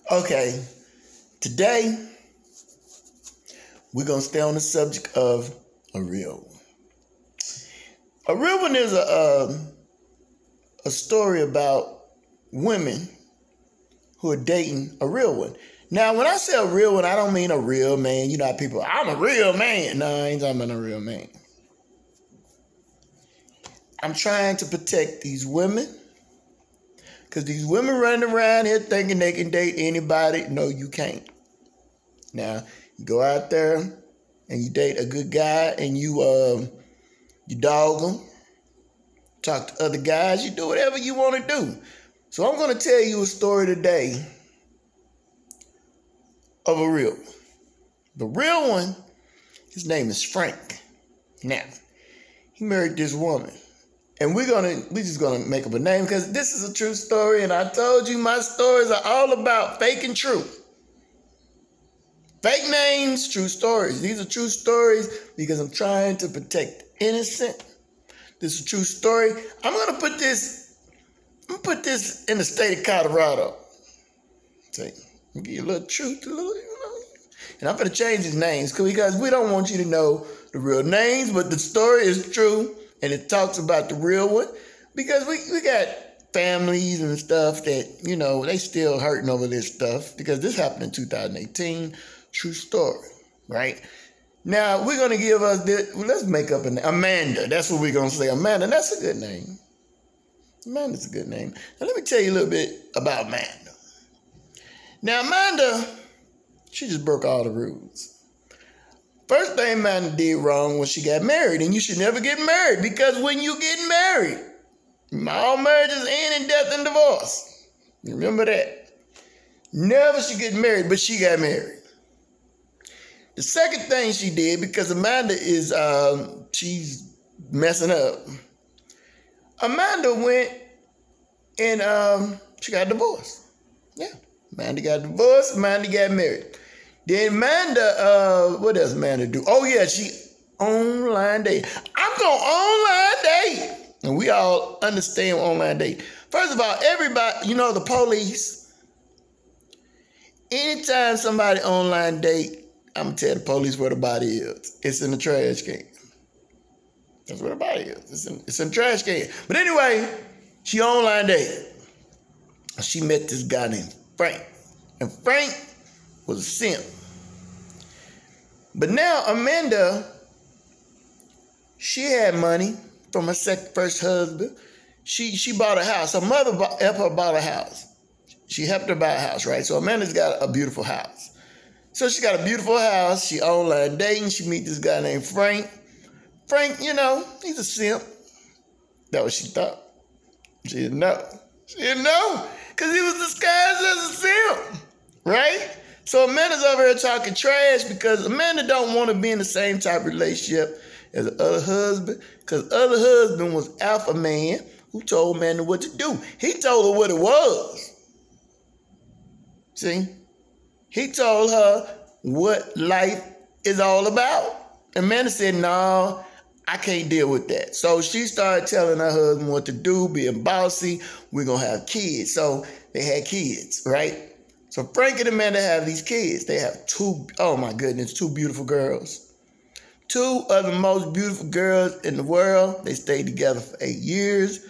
Okay, today we're going to stay on the subject of a real one. A real one is a story about women who are dating a real one. Now, when I say a real one, I don't mean a real man. You know how people, I'm a real man. No, I ain't talking about a real man. I'm trying to protect these women because these women running around here thinking they can date anybody. No, you can't. Now, you go out there and you date a good guy and you dog him, talk to other guys, you do whatever you want to do. So I'm going to tell you a story today of a real one. The real one, his name is Frank. Now, he married this woman. And we're just gonna make up a name because this is a true story, and I told you my stories are all about fake and true. Fake names, true stories. These are true stories because I'm trying to protect the innocent. This is a true story. I'm gonna put this in the state of Colorado. See, give you a little truth, and I'm gonna change his names because we don't want you to know the real names, but the story is true. And it talks about the real one because we got families and stuff that, they still hurting over this stuff because this happened in 2018. True story, right? Now, we're going to give us this. Let's make up a name. Amanda. That's what we're going to say. Amanda. That's a good name. Amanda's a good name. Now, let me tell you a little bit about Amanda. Now, Amanda, she just broke all the rules. First thing Amanda did wrong was she got married, and you should never get married because when you get married, all marriages end in death and divorce. Remember that. Never should get married, but she got married. The second thing she did, because Amanda is, she's messing up. Amanda went and she got divorced. Yeah, Amanda got divorced, Amanda got married. Then Amanda, what does Amanda do? Oh, yeah, she online date. I'm going to online date. And we all understand online date. First of all, everybody, the police. Anytime somebody online date, I'm going to tell the police where the body is. It's in the trash can. That's where the body is. It's in the trash can. But anyway, she online dated. She met this guy named Frank. And Frank was a simp. But now Amanda, she had money from her first husband. She bought a house. Her mother helped her buy a house. She helped her buy a house, right? So Amanda's got a beautiful house. So she got a beautiful house. She online dating. She meet this guy named Frank. Frank, he's a simp. That's what she thought. She didn't know. She didn't know because he was disguised as a simp, right? So Amanda's over here talking trash because Amanda don't want to be in the same type of relationship as the other husband because the other husband was alpha man who told Amanda what to do. He told her what it was. See? He told her what life is all about. Amanda said, no, I can't deal with that. So she started telling her husband what to do, being bossy. We're going to have kids. So they had kids, right? So Frank and Amanda have these kids. They have two beautiful girls. Two of the most beautiful girls in the world. They stayed together for 8 years.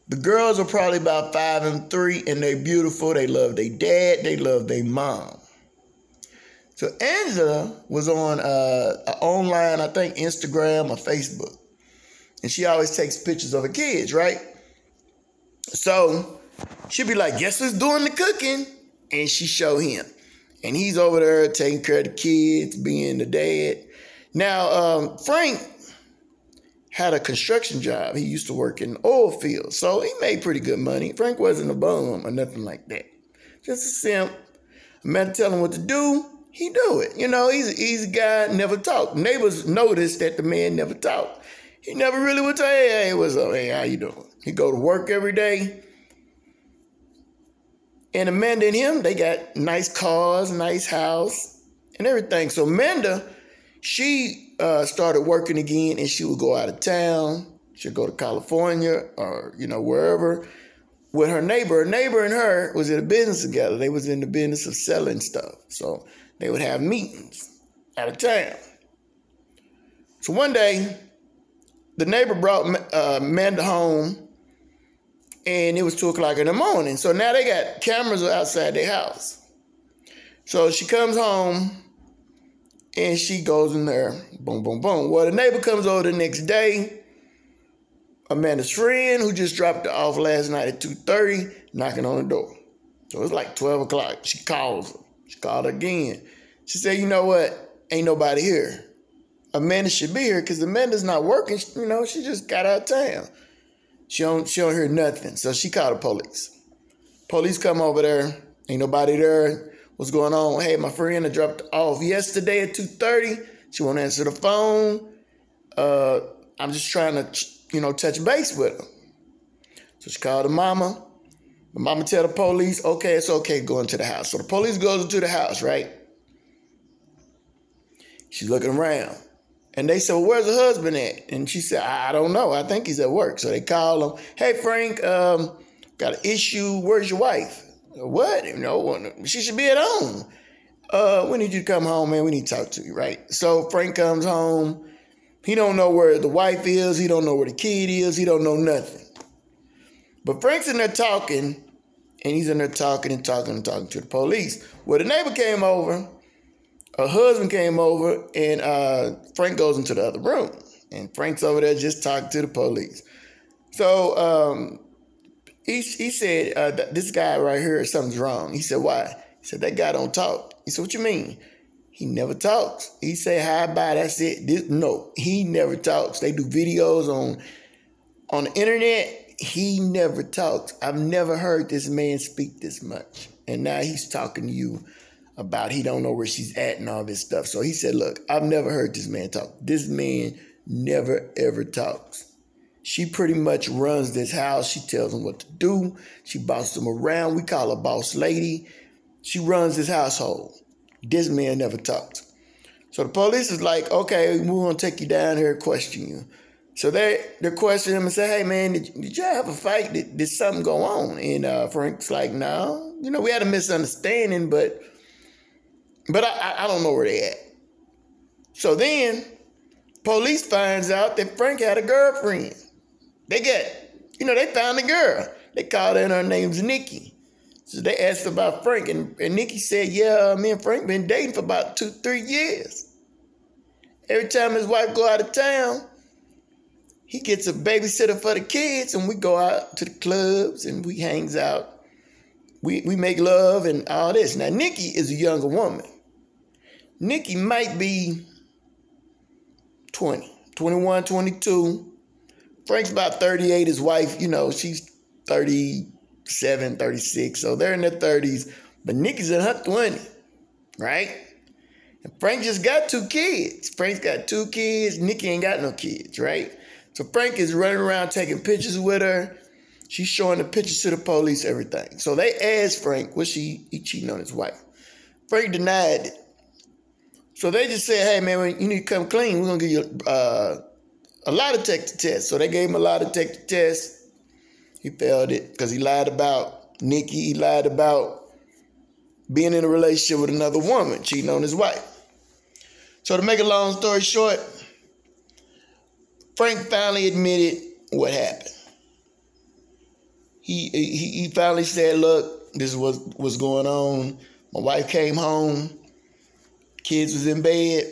The girls are probably about 5 and 3, and they're beautiful. They love their dad. They love their mom. So Angela was on online, I think Instagram or Facebook. And she always takes pictures of her kids, right? So she'd be like, guess who's doing the cooking? And she show him. And he's over there taking care of the kids, being the dad. Now, Frank had a construction job. He used to work in the oil field. So he made pretty good money. Frank wasn't a bum or nothing like that. Just a simp. Amanda tell him what to do. He do it. He's an easy guy, never talk. Neighbors noticed that the man never talked. He never really would say, hey, what's up? Hey, how you doing? He go to work every day. And Amanda and him, they got nice cars, nice house, and everything. So Amanda, she started working again, and she would go out of town. She'd go to California or, wherever, with her neighbor. Her neighbor and her was in a business together. They was in the business of selling stuff. So they would have meetings out of town. So one day, the neighbor brought Amanda home, and it was 2 o'clock in the morning. So now they got cameras outside their house. So she comes home, and she goes in there, boom, boom, boom. Well, the neighbor comes over the next day. Amanda's friend, who just dropped her off last night at 2:30, knocking on the door. So it's like 12 o'clock. She calls her. She called her again. She said, you know what? Ain't nobody here. Amanda should be here because Amanda's not working. You know, she just got out of town. She don't hear nothing. So she called the police. Police come over there. Ain't nobody there. What's going on? Hey, my friend dropped off yesterday at 2:30. She won't answer the phone. I'm just trying to, touch base with her. So she called the mama. The mama tell the police, okay, it's okay, go into the house. So the police goes into the house, right? She's looking around. And they said, well, where's the husband at? And she said, I don't know. I think he's at work. So they call him. Hey, Frank, got an issue. Where's your wife? What? She should be at home. We need you to come home, man. We need to talk to you, right? So Frank comes home. He don't know where the wife is. He don't know where the kid is. He don't know nothing. But Frank's in there talking, and he's in there talking and talking and talking to the police. Well, the neighbor came over. Her husband came over, and Frank goes into the other room. And Frank's over there just talking to the police. So he said, this guy right here, something's wrong. He said, why? He said, that guy don't talk. He said, what you mean? He never talks. He say, hi, bye, that's it. No, he never talks. They do videos on the internet. He never talks. I've never heard this man speak this much. And now he's talking to you about he don't know where she's at and all this stuff. So he said, look, I've never heard this man talk. This man never, ever talks. She pretty much runs this house. She tells him what to do. She bosses him around. We call her boss lady. She runs this household. This man never talks. So the police is like, okay, we're going to take you down here and question you. So they're questioning him and say, hey, man, did y'all have a fight? Did something go on? And Frank's like, no. We had a misunderstanding, but I don't know where they at. So then police finds out that Frank had a girlfriend. They found the girl. They called her, and her name's Nikki. So they asked about Frank, and Nikki said, yeah, me and Frank been dating for about 2-3 years. Every time his wife go out of town, he gets a babysitter for the kids, and we go out to the clubs, and we hangs out. We make love and all this. Now, Nikki is a younger woman. Nikki might be 20, 21, 22. Frank's about 38. His wife, she's 37, 36. So they're in their 30s. But Nikki's in her 20s, right? And Frank just got 2 kids. Frank's got 2 kids. Nikki ain't got no kids, right? So Frank is running around taking pictures with her. She's showing the pictures to the police, everything. So they asked Frank, was he cheating on his wife? Frank denied it. So they just said, hey, man, you need to come clean. We're going to give you a lie detector test. So they gave him a lie detector test. He failed it because he lied about Nikki. He lied about being in a relationship with another woman, cheating on his wife. So to make a long story short, Frank finally admitted what happened. He finally said, look, this is what's going on. My wife came home. Kids was in bed.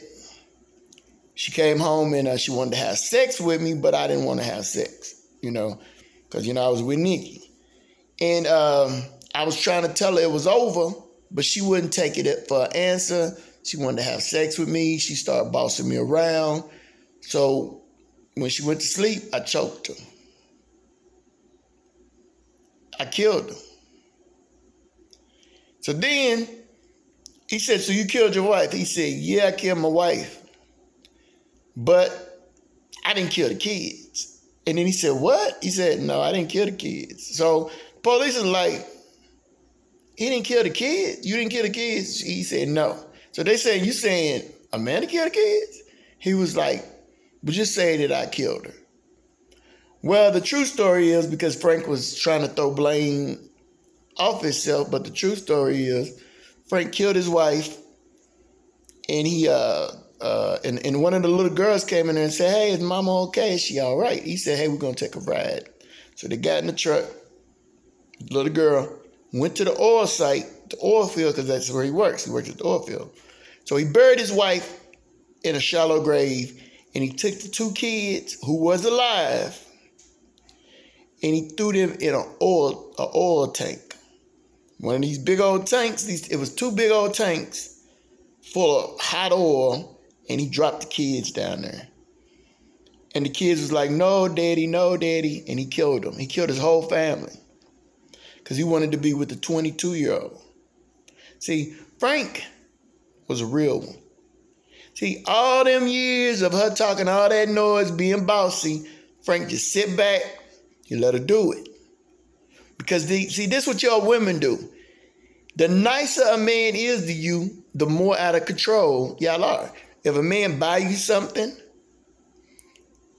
She came home and she wanted to have sex with me, but I didn't want to have sex, because, I was with Nikki. And I was trying to tell her it was over, but she wouldn't take it for an answer. She wanted to have sex with me. She started bossing me around. So when she went to sleep, I choked her. I killed her. So then he said, so you killed your wife? He said, yeah, I killed my wife. But I didn't kill the kids. And then he said, what? He said, no, I didn't kill the kids. So police is like, he didn't kill the kids? You didn't kill the kids? He said, no. So they said, you saying Amanda killed the kids? He was like, but just say that I killed her. Well, the true story is because Frank was trying to throw blame off himself, but the true story is Frank killed his wife, and he and one of the little girls came in there and said, "Hey, is Mama okay? Is she all right?" He said, "Hey, we're gonna take a ride." So they got in the truck. The little girl went to the oil site, the oil field, because that's where he works. He works at the oil field. So he buried his wife in a shallow grave, and he took the 2 kids who was alive, and he threw them in an oil tank. One of these big old tanks, it was 2 big old tanks full of hot oil, and he dropped the kids down there. And the kids was like, "No, Daddy, no, Daddy," and he killed them. He killed his whole family because he wanted to be with the 22-year-old. See, Frank was a real one. See, all them years of her talking all that noise, being bossy, Frank just sit back, you let her do it. Because, this is what y'all women do. The nicer a man is to you, the more out of control y'all are. If a man buy you something,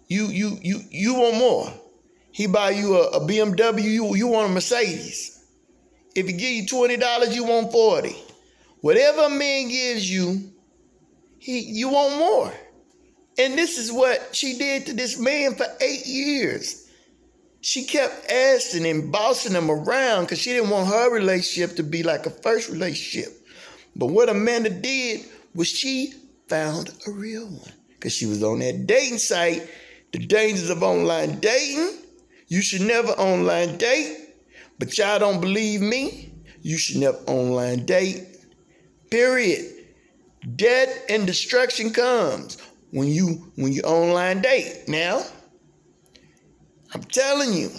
you want more. He buy you a BMW, you want a Mercedes. If he give you $20, you want 40. Whatever a man gives you, you want more. And this is what she did to this man for 8 years. She kept asking and bossing him around because she didn't want her relationship to be like a first relationship. But what Amanda did was she found a real one because she was on that dating site. The dangers of online dating. You should never online date. But y'all don't believe me? You should never online date. Period. Death and destruction comes when you online date. Now, I'm telling you,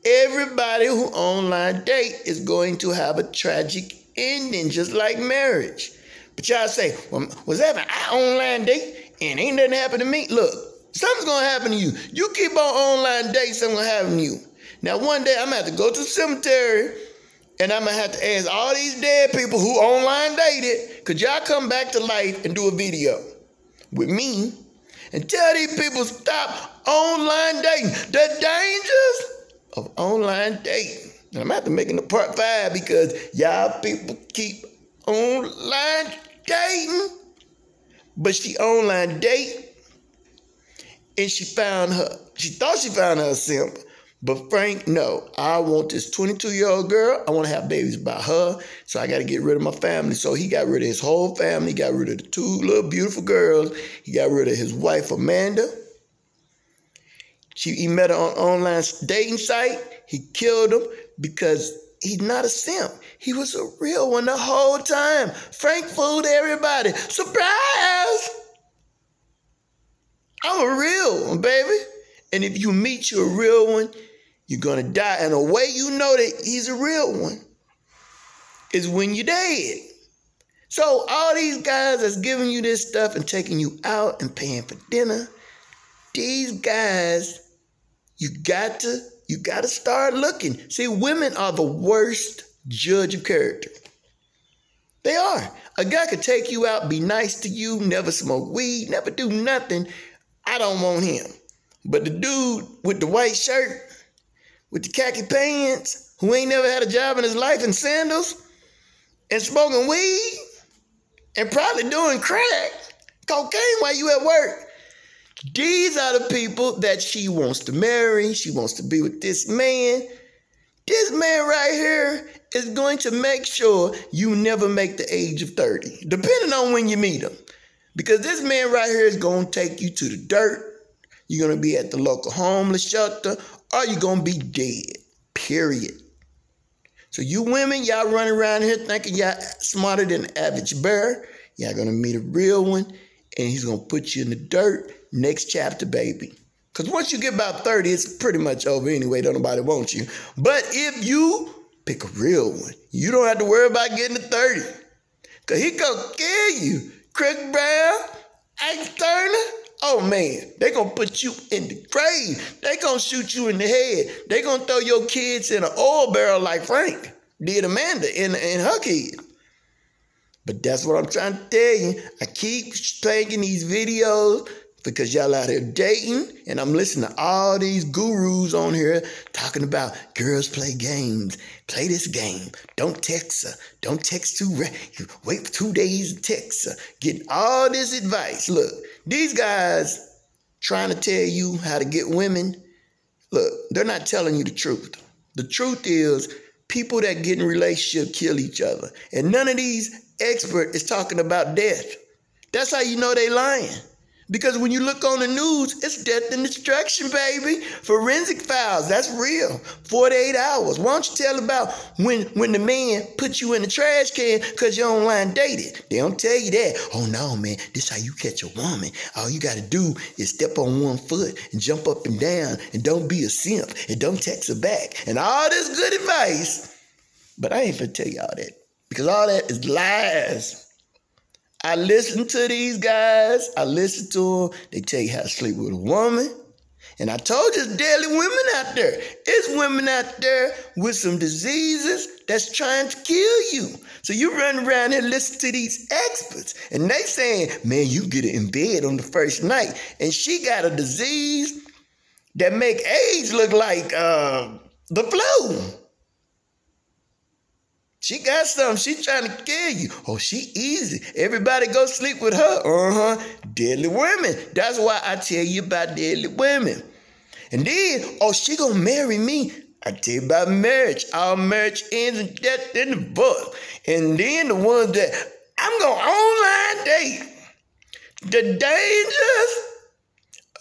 everybody who online date is going to have a tragic ending, just like marriage. But y'all say, "Well, was that I online date and ain't nothing happened to me?" Look, something's gonna happen to you. You keep on online dating, something's gonna happen to you. Now, one day I'm gonna have to go to the cemetery and I'm gonna have to ask all these dead people who online dated, could y'all come back to life and do a video with me and tell these people stop online dating, the dangers of online dating. And I'm gonna have to make it a part 5 because y'all people keep online dating. But she online date and she thought she found her a simp. But Frank, no, I want this 22-year-old girl. I want to have babies by her. So I got to get rid of my family. So he got rid of his whole family. He got rid of the 2 little beautiful girls. He got rid of his wife, Amanda. He met her on an online dating site. He killed him because he's not a simp. He was a real one the whole time. Frank fooled everybody. Surprise! I'm a real one, baby. And if you meet you a real one, you're going to die. And the way you know that he's a real one is when you're dead. So all these guys that's giving you this stuff and taking you out and paying for dinner, these guys, you got to start looking. See, women are the worst judge of character. They are. A guy could take you out, be nice to you, never smoke weed, never do nothing. I don't want him. But the dude with the white shirt, with the khaki pants, who ain't never had a job in his life, and sandals, and smoking weed, and probably doing crack, cocaine while you at work. These are the people that she wants to marry. She wants to be with this man. This man right here is going to make sure you never make the age of 30, depending on when you meet him. Because this man right here is going to take you to the dirt. You're going to be at the local homeless shelter, or you're going to be dead, period. So you women, y'all running around here thinking y'all smarter than the average bear. Y'all going to meet a real one, and he's going to put you in the dirt. Next chapter, baby. Because once you get about 30, it's pretty much over anyway. Don't nobody want you. But if you pick a real one, you don't have to worry about getting to 30. Because he going to kill you. Chris Brown, Ike Turner. Oh, man, they going to put you in the grave. They going to shoot you in the head. They going to throw your kids in an oil barrel like Frank did Amanda and her kid. But that's what I'm trying to tell you. I keep making these videos because y'all out here dating, and I'm listening to all these gurus on here talking about girls play games. Play this game. Don't text her. Don't text you wait for 2 days to text her. Getting all this advice. Look, these guys trying to tell you how to get women, look, they're not telling you the truth. The truth is people that get in a relationship kill each other. And none of these experts is talking about death. That's how you know they lying. Because when you look on the news, it's death and destruction, baby. Forensic files, that's real. 48 hours. Why don't you tell about when the man put you in the trash can because you're online dated? They don't tell you that. Oh, no, man, this how you catch a woman. All you got to do is step on one foot and jump up and down and don't be a simp and don't text her back and all this good advice. But I ain't gonna tell you all that because all that is lies. I listen to these guys. I listen to them. They tell you how to sleep with a woman. And I told you, there's deadly women out there. There's women out there with some diseases that's trying to kill you. So you run around here listening to these experts. And they saying, man, you get it in bed on the first night. And she got a disease that make AIDS look like the flu. She got something. She trying to kill you. Oh, she easy. Everybody go sleep with her. Deadly women. That's why I tell you about deadly women. And then, oh, she gonna marry me. I tell you about marriage. All marriage ends in death in the book. And then the ones that I'm gonna online date. The dangers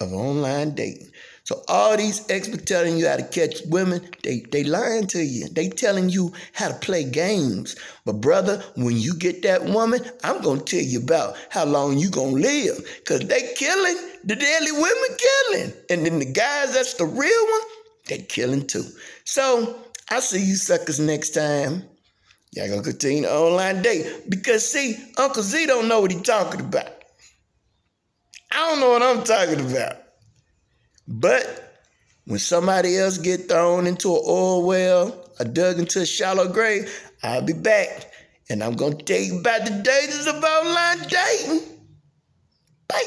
of online dating. So all these experts telling you how to catch women, they lying to you. They telling you how to play games. But brother, when you get that woman, I'm going to tell you about how long you going to live. Because they killing, the deadly women killing. And then the guys that's the real one, they killing too. So I'll see you suckers next time. Y'all going to continue the online date. Because see, Uncle Z don't know what he talking about. I don't know what I'm talking about. But when somebody else get thrown into an oil well or dug into a shallow grave, I'll be back. And I'm going to tell you about the dangers of online dating. Bye.